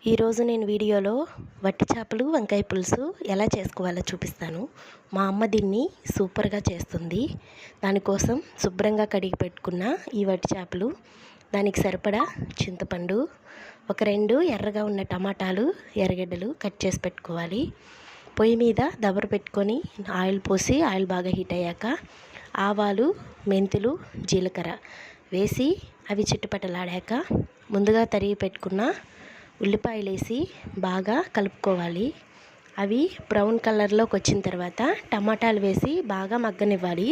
ఈరోజు నేను వీడియోలో వట్టి చేపలు వంకాయ పులుసు ఎలా చేసుకోవాలో చూపిస్తాను. మా అమ్మ దీన్ని సూపర్గా చేస్తుంది. దానికోసం శుభ్రంగా కడిగి పెట్టుకున్న ఈ వట్టి చేపలు, దానికి సరిపడా చింతపండు, ఒక 2 ఎర్రగా ఉన్న టమాటాలు, ఎర్రగడ్డలు కట్ చేసి పెట్టుకోవాలి. పొయ్యి మీద దబర పెట్టుకొని ఆయిల్ పోసి ఆయిల్ బాగా హీట్ అయ్యాక ఆవాలు, మెంతులు, జీలకర్ర వేసి అవి చిట్టుపట్టలాడాక ముందుగా తరిగి పెట్టుకున్న ఉల్లిపాయలు వేసి బాగా కలుపుకోవాలి. అవి బ్రౌన్ కలర్లోకి వచ్చిన తర్వాత టమాటాలు వేసి బాగా మగ్గనివ్వాలి.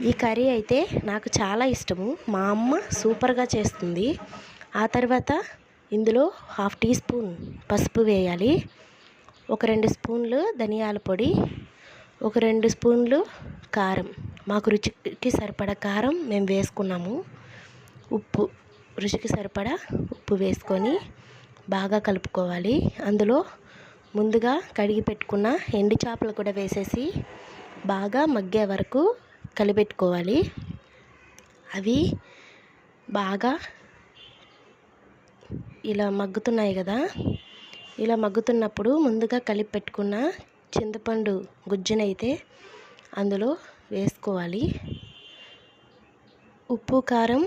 ఈ కర్రీ అయితే నాకు చాలా ఇష్టము. మా అమ్మ సూపర్గా చేస్తుంది. ఆ తర్వాత ఇందులో 1/2 టీ స్పూన్ పసుపు వేయాలి. ఒక 2 స్పూన్లు ధనియాల పొడి, ఒక 2 స్పూన్లు కారం, మాకు రుచికి సరిపడా కారం మేము వేసుకున్నాము. ఉప్పు, రుచికి సరిపడా ఉప్పు వేసుకొని బాగా కలుపుకోవాలి. అందులో ముందుగా కడిగి పెట్టుకున్న ఎండు చేపలు కూడా వేసేసి బాగా మగ్గే వరకు కలిపెట్టుకోవాలి. అవి బాగా ఇలా మగ్గుతున్నాయి కదా, ఇలా మగ్గుతున్నప్పుడు ముందుగా కలిపి పెట్టుకున్న చింతపండు గుజ్జునైతే అందులో వేసుకోవాలి. ఉప్పు కారం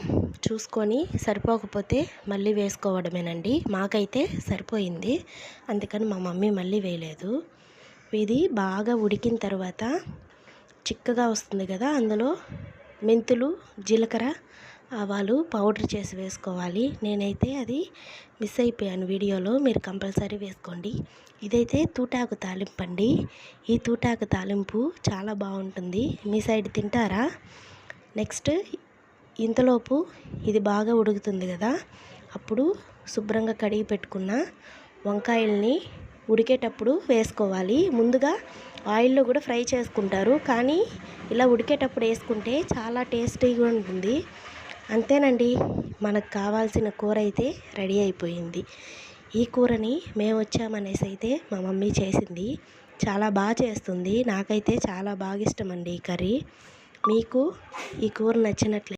చూసుకొని సరిపోకపోతే మళ్ళీ వేసుకోవడమేనండి. మాకైతే సరిపోయింది, అందుకని మా మమ్మీ మళ్ళీ వేయలేదు. ఇది బాగా ఉడికిన తర్వాత చిక్కగా వస్తుంది కదా, అందులో మెంతులు, జీలకర్ర, ఆవాలు పౌడర్ చేసి వేసుకోవాలి. నేనైతే అది మిస్ అయిపోయాను వీడియోలో, మీరు కంపల్సరీ వేసుకోండి. ఇదైతే తూటాకు తాలింపు అండి. ఈ తూటాకు తాలింపు చాలా బాగుంటుంది. మీ సైడ్ తింటారా? నెక్స్ట్ ఇంతలోపు ఇది బాగా ఉడుకుతుంది కదా, అప్పుడు శుభ్రంగా కడిగి పెట్టుకున్న వంకాయల్ని ఉడికేటప్పుడు వేసుకోవాలి. ముందుగా ఆయిల్లో కూడా ఫ్రై చేసుకుంటారు, కానీ ఇలా ఉడికేటప్పుడు వేసుకుంటే చాలా టేస్టీగా ఉంటుంది. అంతేనండి, మనకు కావాల్సిన కూర అయితే రెడీ అయిపోయింది. ఈ కూరని మేము వచ్చామనేసి అయితే మా మమ్మీ చేసింది. చాలా బాగా చేస్తుంది. నాకైతే చాలా బాగా ఇష్టం అండి ఈ కర్రీ. మీకు ఈ కూర నచ్చినట్లయితే